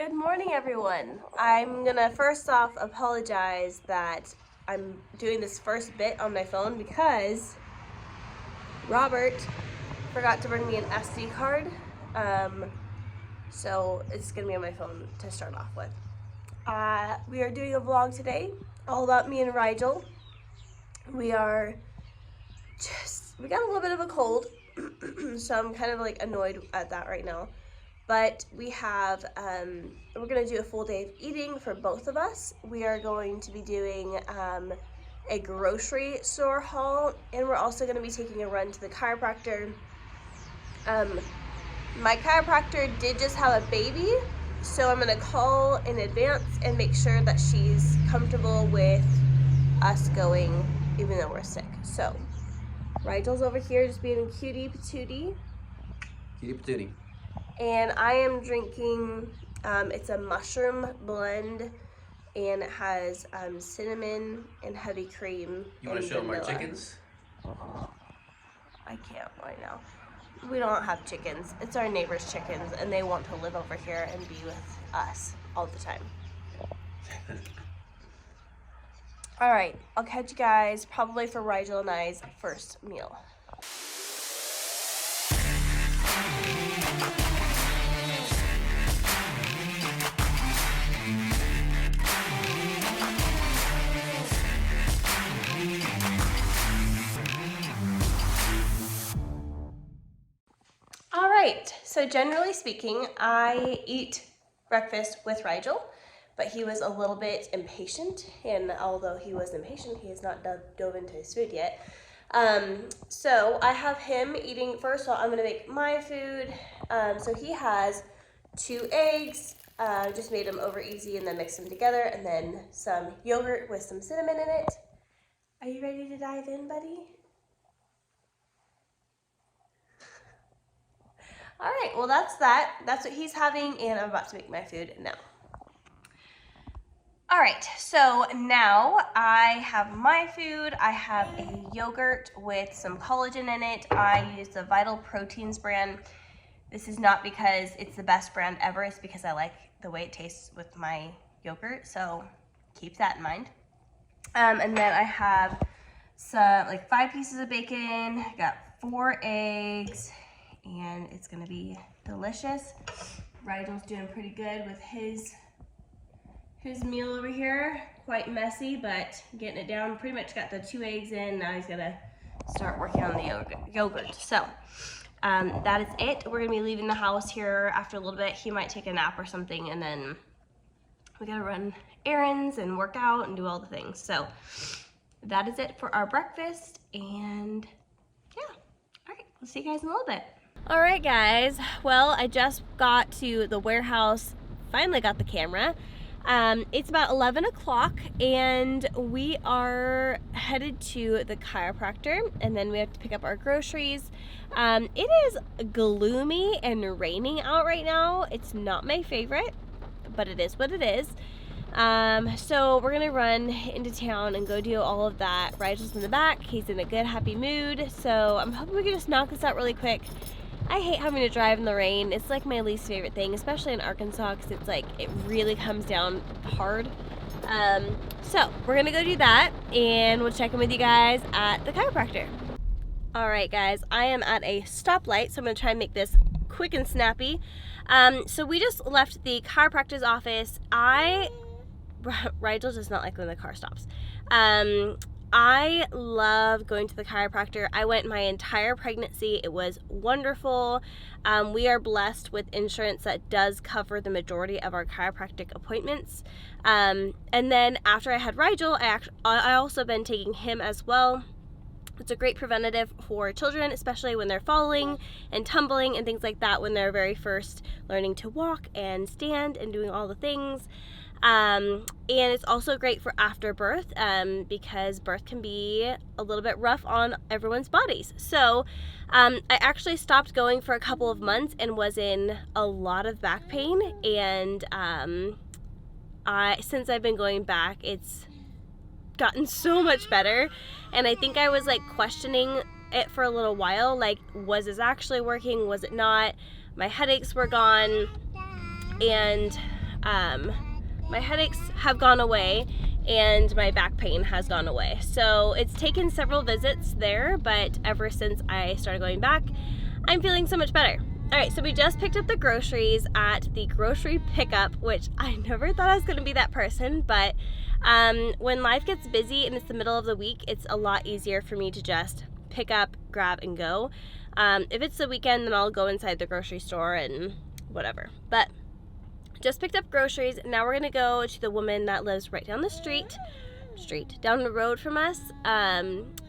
Good morning, everyone. I'm gonna first off apologize that I'm doing this first bit on my phone because Robert forgot to bring me an SD card. So it's gonna be on my phone to start off with. We are doing a vlog today, all about me and Rigel. We got a little bit of a cold, so I'm kind of like annoyed at that right now. But we have, we're gonna do a full day of eating for both of us. We are going to be doing a grocery store haul, and we're also gonna be taking a run to the chiropractor. My chiropractor did just have a baby, so I'm gonna call in advance and make sure that she's comfortable with us going, even though we're sick. So, Rigel's over here just being a cutie patootie. Cutie patootie. And I am drinking, it's a mushroom blend, and it has cinnamon and heavy cream. You want to show them our chickens? I can't right now. We don't have chickens. It's our neighbor's chickens, and they want to live over here and be with us all the time. All right, I'll catch you guys probably for Rigel and I's first meal. So generally speaking, I eat breakfast with Rigel, but he was a little bit impatient, and although he was impatient, he has not dove into his food yet. So I have him eating first, so I'm gonna make my food. So he has 2 eggs, just made them over easy and then mixed them together, and then some yogurt with some cinnamon in it. Are you ready to dive in, buddy? All right, well that's that. That's what he's having, and I'm about to make my food now. All right, so now I have my food. I have a yogurt with some collagen in it. I use the Vital Proteins brand. This is not because it's the best brand ever. It's because I like the way it tastes with my yogurt, so keep that in mind. And then I have some, like 5 pieces of bacon. I got 4 eggs. And it's gonna be delicious. Rigel's doing pretty good with his meal over here. Quite messy, but getting it down. Pretty much got the 2 eggs in. Now he's gonna start working on the yogurt. So that is it. We're gonna be leaving the house here after a little bit. He might take a nap or something, and then we gotta run errands and work out and do all the things. So that is it for our breakfast, and yeah. All right, we'll see you guys in a little bit. All right, guys. Well, I just got to the warehouse, finally got the camera. It's about 11 o'clock, and we are headed to the chiropractor, and then we have to pick up our groceries. It is gloomy and raining out right now. It's not my favorite, but it is what it is. So we're gonna run into town and go do all of that. Rigel's in the back. He's in a good, happy mood. So I'm hoping we can just knock this out really quick. I hate having to drive in the rain. It's like my least favorite thing, especially in Arkansas, because it's like, it really comes down hard. So we're gonna go do that, and we'll check in with you guys at the chiropractor. All right, guys, I am at a stoplight, so I'm gonna try and make this quick and snappy. So we just left the chiropractor's office. Rigel does not like when the car stops. I love going to the chiropractor. I went my entire pregnancy. It was wonderful. We are blessed with insurance that does cover the majority of our chiropractic appointments. And then after I had Rigel, I also been taking him as well. It's a great preventative for children, especially when they're falling and tumbling and things like that, when they're very first learning to walk and stand and doing all the things. And it's also great for after birth, because birth can be a little bit rough on everyone's bodies. So I actually stopped going for a couple of months and was in a lot of back pain, and since I've been going back, it's gotten so much better. And I think I was like questioning it for a little while, like, was this actually working, was it not? My headaches were gone, and my headaches have gone away and my back pain has gone away. So it's taken several visits there, but ever since I started going back, I'm feeling so much better. All right, so we just picked up the groceries at the grocery pickup, which I never thought I was gonna be that person, but when life gets busy and it's the middle of the week, it's a lot easier for me to just pick up, grab, and go. If it's the weekend, then I'll go inside the grocery store and whatever. But just picked up groceries. Now we're gonna go to the woman that lives right down the down the road from us. And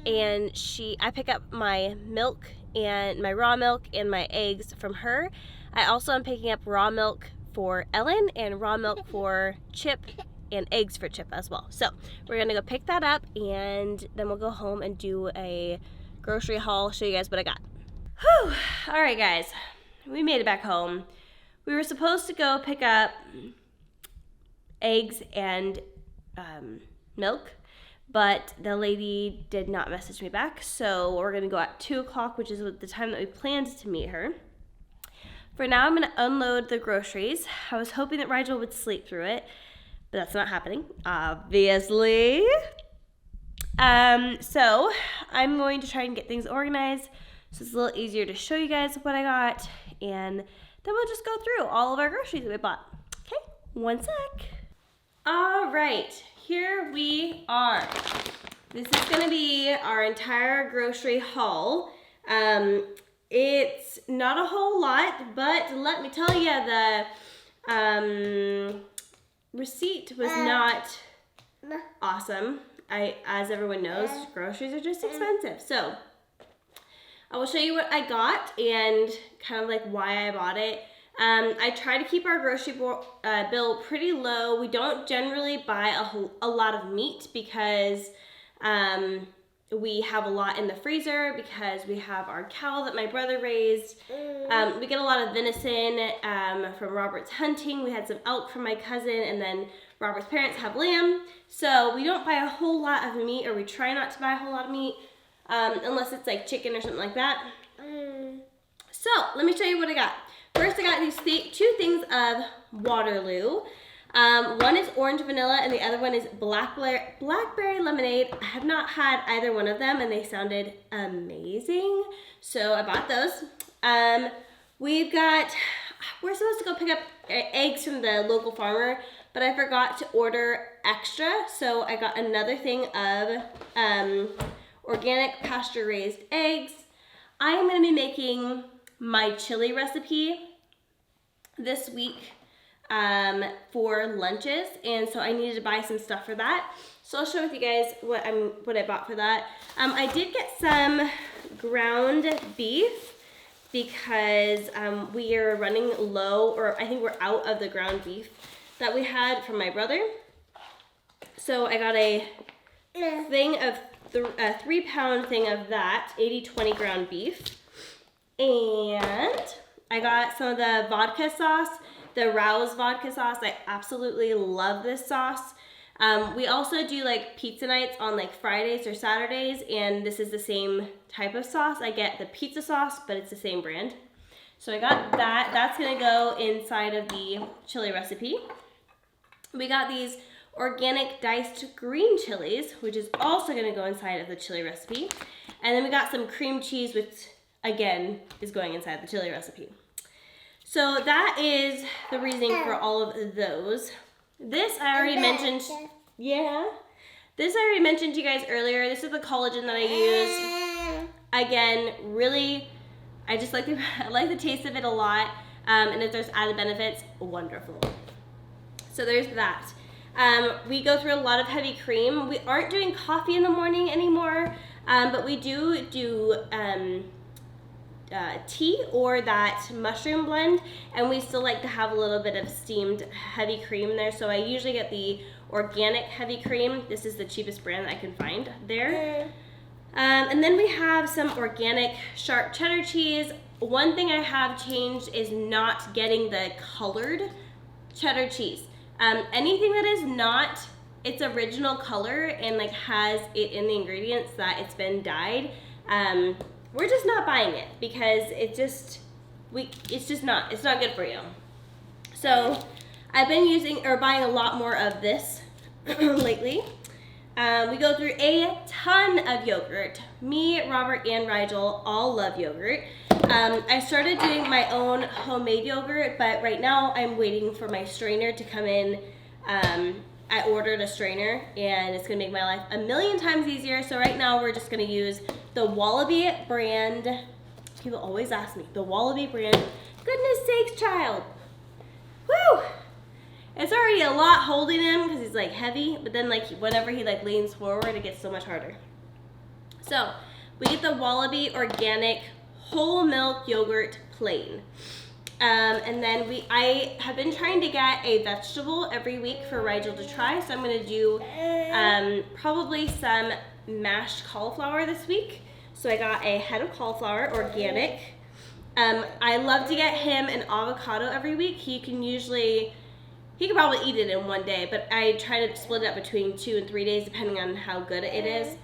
I pick up my milk and my raw milk and my eggs from her. I also am picking up raw milk for Ellen and raw milk for Chip and eggs for Chip as well. So we're gonna go pick that up and then we'll go home and do a grocery haul, show you guys what I got. Whew. All right, guys, we made it back home. We were supposed to go pick up eggs and milk, but the lady did not message me back, so we're gonna go at 2 o'clock, which is the time that we planned to meet her. For now, I'm gonna unload the groceries. I was hoping that Rigel would sleep through it, but that's not happening, obviously. So I'm going to try and get things organized so it's a little easier to show you guys what I got, and then we'll just go through all of our groceries that we bought. Okay, one sec. All right, here we are. This is gonna be our entire grocery haul. It's not a whole lot, but let me tell you, the receipt was not awesome. As everyone knows, groceries are just expensive. So I will show you what I got and kind of like why I bought it. I try to keep our grocery bill pretty low. We don't generally buy a lot of meat because we have a lot in the freezer because we have our cow that my brother raised. We get a lot of venison from Robert's hunting. We had some elk from my cousin, and then Robert's parents have lamb. So we don't buy a whole lot of meat, or we try not to buy a whole lot of meat unless it's like chicken or something like that. So let me show you what I got. First, I got these 2 things of Waterloo. One is orange vanilla and the other one is blackberry lemonade. I have not had either one of them and they sounded amazing, so I bought those. We're supposed to go pick up eggs from the local farmer, but I forgot to order extra, so I got another thing of organic pasture-raised eggs. I am going to be making my chili recipe this week for lunches, and so I needed to buy some stuff for that. So I'll share with you guys what I bought for that. I did get some ground beef because we are running low, or I think we're out of the ground beef that we had from my brother. So I got a thing of a 3-pound thing of that 80/20 ground beef, and I got some of the vodka sauce, the Rouse vodka sauce. I absolutely love this sauce. We also do like pizza nights on like Fridays or Saturdays, and this is the same type of sauce. I get the pizza sauce, but it's the same brand. So I got that. That's gonna go inside of the chili recipe. We got these organic diced green chilies, which is also gonna go inside of the chili recipe. And then we got some cream cheese, which again is going inside the chili recipe. So that is the reasoning for all of those. This I already mentioned. Yeah. This I already mentioned to you guys earlier. This is the collagen that I use. Again, really, I just like I like the taste of it a lot. And if there's added benefits, wonderful. So there's that. We go through a lot of heavy cream. We aren't doing coffee in the morning anymore, but we do tea or that mushroom blend, and we still like to have a little bit of steamed heavy cream there. So I usually get the organic heavy cream. This is the cheapest brand that I can find there. And then we have some organic sharp cheddar cheese. One thing I have changed is not getting the colored cheddar cheese. Anything that is not its original color and like has it in the ingredients that it's been dyed, we're just not buying it because it's not good for you. So I've been using or buying a lot more of this lately. We go through a ton of yogurt. Me, Robert, and Rigel all love yogurt. I started doing my own homemade yogurt, but right now I'm waiting for my strainer to come in. I ordered a strainer and it's gonna make my life a million times easier. So right now we're just gonna use the Wallaby brand. People always ask me, the Wallaby brand. Goodness sakes, child. Woo! It's already a lot holding him because he's like heavy, but then like whenever he like leans forward, it gets so much harder. So we get the Wallaby organic whole milk yogurt plain. And then I have been trying to get a vegetable every week for Rigel to try, so I'm gonna do probably some mashed cauliflower this week. So I got a head of cauliflower, organic. I love to get him an avocado every week. He could probably eat it in one day, but I try to split it up between 2 and 3 days depending on how good it is.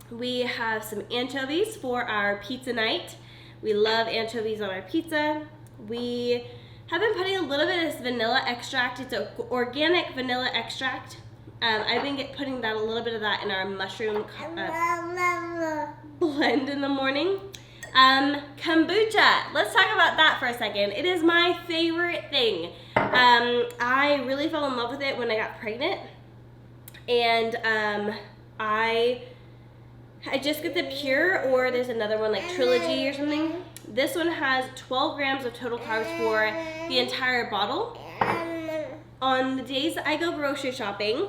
We have some anchovies for our pizza night. We love anchovies on our pizza. We have been putting a little bit of this vanilla extract. It's an organic vanilla extract. I've been putting a little bit of that in our mushroom blend in the morning. Kombucha. Let's talk about that for a second. It is my favorite thing. I really fell in love with it when I got pregnant. And I just get the pure, or there's another one like Trilogy or something. This one has 12 grams of total carbs for the entire bottle. On the days that I go grocery shopping,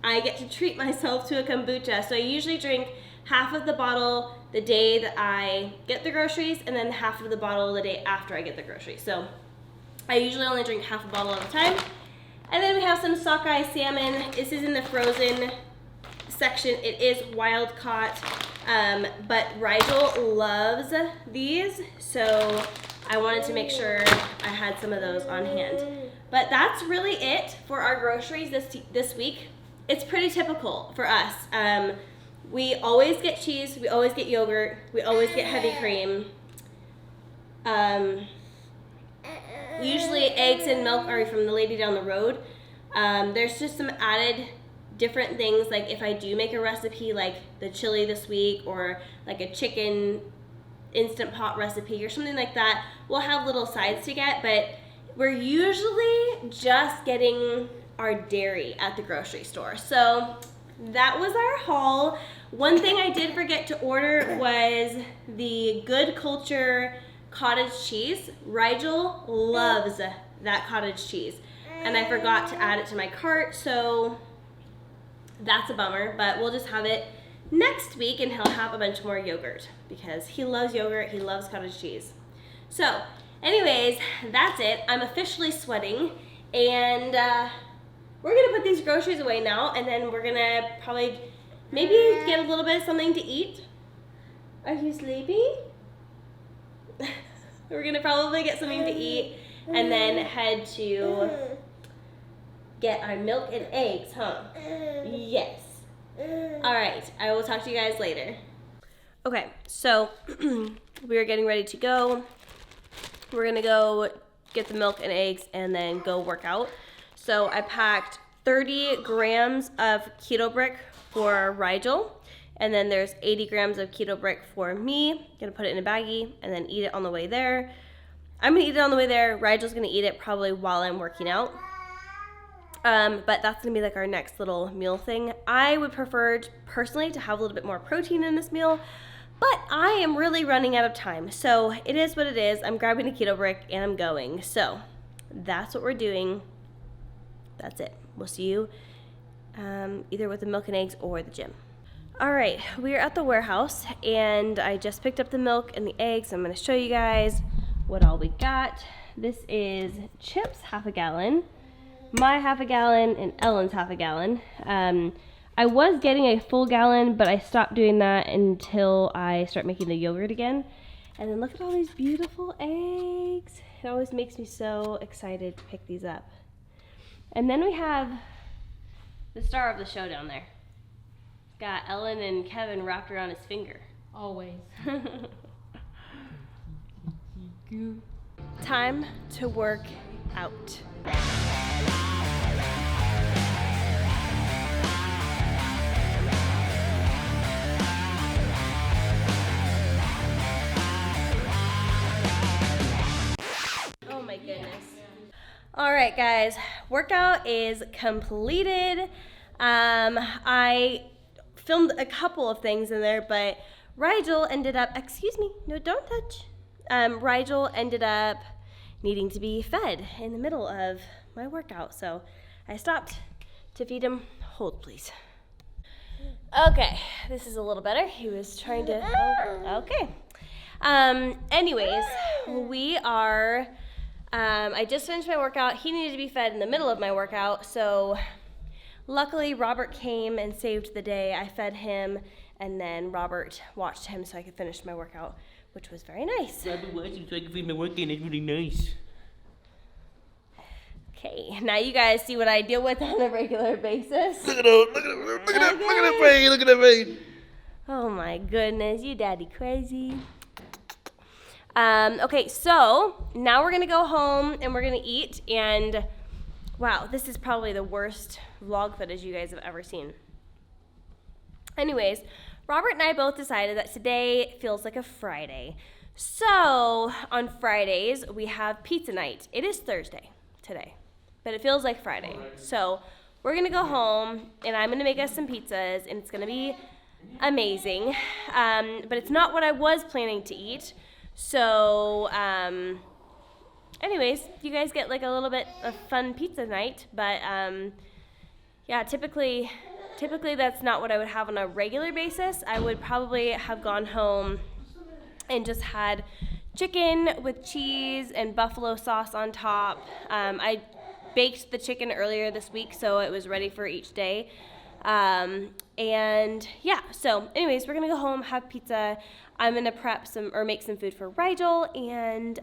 I get to treat myself to a kombucha. So I usually drink half of the bottle the day that I get the groceries, and then half of the bottle the day after I get the groceries. So I usually only drink half a bottle at a time. And then we have some sockeye salmon. This is in the frozen section. It is wild caught, but Rigel loves these, so I wanted to make sure I had some of those on hand. But that's really it for our groceries this week. It's pretty typical for us. We always get cheese, we always get yogurt, we always get heavy cream. Usually eggs and milk are from the lady down the road. There's just some added different things, like if I do make a recipe like the chili this week, or like a chicken instant pot recipe or something like that, we'll have little sides to get, but we're usually just getting our dairy at the grocery store. So that was our haul. One thing I did forget to order was the Good Culture cottage cheese. Rigel loves that cottage cheese, and I forgot to add it to my cart, so that's a bummer, but we'll just have it next week and he'll have a bunch more yogurt because he loves yogurt, he loves cottage cheese. So anyways, that's it. I'm officially sweating, and we're gonna put these groceries away now, and then we're gonna probably maybe get a little bit of something to eat. Are you sleepy? We're gonna probably get something to eat and then head to get our milk and eggs, huh? Yes. All right, I will talk to you guys later. Okay, so we are getting ready to go. We're gonna go get the milk and eggs and then go work out. So I packed 30 grams of keto brick for Rigel, and then there's 80 grams of keto brick for me. Gonna put it in a baggie and then eat it on the way there. I'm gonna eat it on the way there. Rigel's gonna eat it probably while I'm working out. But that's gonna be like our next little meal thing. I would prefer personally to have a little bit more protein in this meal, but I am really running out of time. So it is what it is. I'm grabbing a keto brick and I'm going. So that's what we're doing. That's it. We'll see you either with the milk and eggs or the gym. All right, we're at the warehouse and I just picked up the milk and the eggs. I'm gonna show you guys what all we got. This is Chip's half a gallon, my half a gallon, and Ellen's half a gallon. I was getting a full gallon, but I stopped doing that until I start making the yogurt again. And then look at all these beautiful eggs. It always makes me so excited to pick these up. And then we have the star of the show down there. Got Ellen and Kevin wrapped around his finger. Always. Time to work out. Oh my goodness. All right, guys, workout is completed. I filmed a couple of things in there, but Rigel ended up, excuse me, no, don't touch. Rigel ended up needing to be fed in the middle of my workout, so I stopped to feed him. Hold, please. Okay, this is a little better. He was trying to, oh, okay. Anyways, we are, I just finished my workout. He needed to be fed in the middle of my workout, so luckily Robert came and saved the day. I fed him, and then Robert watched him so I could finish my workout, which was very nice. Robert watching so I can feed my workout, and it's really nice. Okay, now you guys see what I deal with on a regular basis. Look at that brain, look at that brain. Oh my goodness, you daddy crazy. Okay, so now we're gonna go home and we're gonna eat, and wow, this is probably the worst vlog footage you guys have ever seen. Anyways, Robert and I both decided that today feels like a Friday. So on Fridays, we have pizza night. It is Thursday today, but it feels like Friday. So we're gonna go home and I'm gonna make us some pizzas and it's gonna be amazing. But it's not what I was planning to eat. So, anyways, you guys get like a little bit of fun pizza night, but yeah, typically that's not what I would have on a regular basis. I would probably have gone home and just had chicken with cheese and buffalo sauce on top. I baked the chicken earlier this week, so it was ready for each day. And yeah, so anyways, we're gonna go home, have pizza. I'm gonna make some food for Rigel, and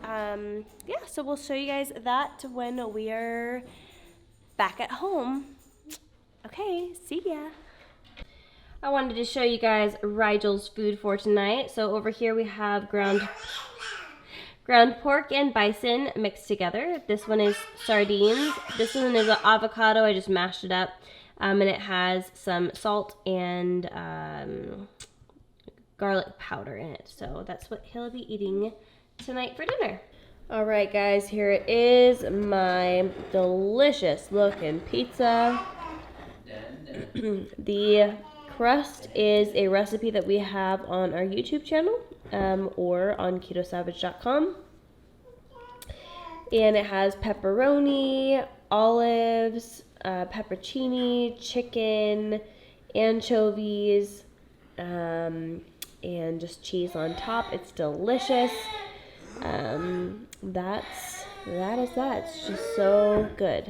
yeah, so we'll show you guys that when we are back at home. Okay, see ya. I wanted to show you guys Rigel's food for tonight. So over here we have ground pork and bison mixed together. This one is sardines. This one is an avocado. I just mashed it up. And it has some salt and garlic powder in it. So that's what he'll be eating tonight for dinner. All right, guys, here it is, my delicious looking pizza. The crust is a recipe that we have on our YouTube channel or on ketosavage.com. And it has pepperoni, olives, peppercini, chicken, anchovies, and just cheese on top. It's delicious. That is that. It's just so good.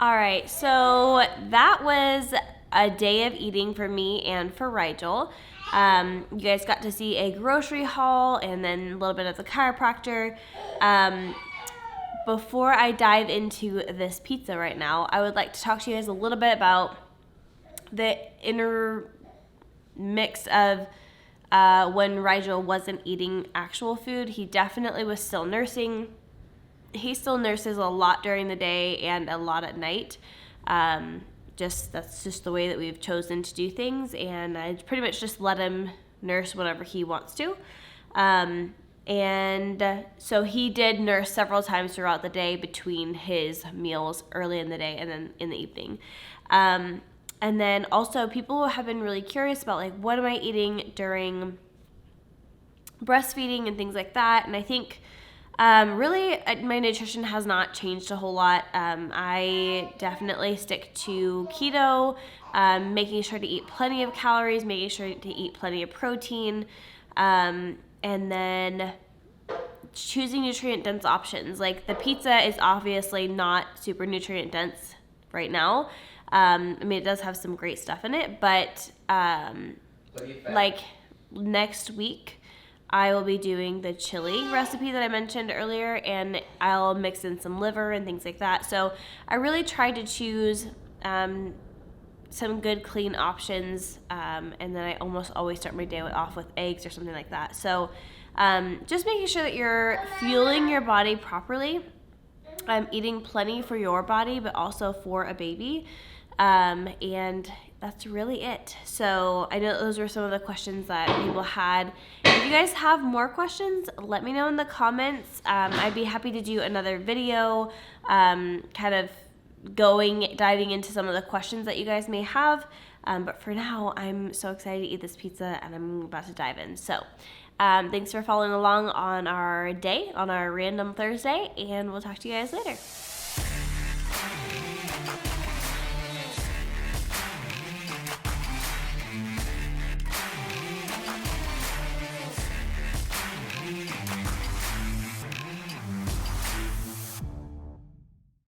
All right, so that was a day of eating for me and for Rigel. You guys got to see a grocery haul and then a little bit of the chiropractor. Before I dive into this pizza right now, I would like to talk to you guys a little bit about the inner mix of when Rigel wasn't eating actual food. He definitely was still nursing. He still nurses a lot during the day and a lot at night. That's just the way that we've chosen to do things, and I pretty much just let him nurse whenever he wants to. And so he did nurse several times throughout the day between his meals early in the day and then in the evening. And then also people have been really curious about like, what am I eating during breastfeeding and things like that. And I think really my nutrition has not changed a whole lot. I definitely stick to keto, making sure to eat plenty of calories, making sure to eat plenty of protein, and then choosing nutrient-dense options. Like the pizza is obviously not super nutrient-dense right now. I mean, it does have some great stuff in it, but like next week, I will be doing the chili recipe that I mentioned earlier, and I'll mix in some liver and things like that. So I really tried to choose some good clean options, and then I almost always start my day off with eggs or something like that. So Just making sure that you're fueling your body properly. Eating plenty for your body, but also for a baby. And that's really it. So I know those were some of the questions that people had. If you guys have more questions, let me know in the comments. I'd be happy to do another video, kind of diving into some of the questions that you guys may have. But for now, I'm so excited to eat this pizza and I'm about to dive in. So thanks for following along on our day, on our random Thursday, and we'll talk to you guys later.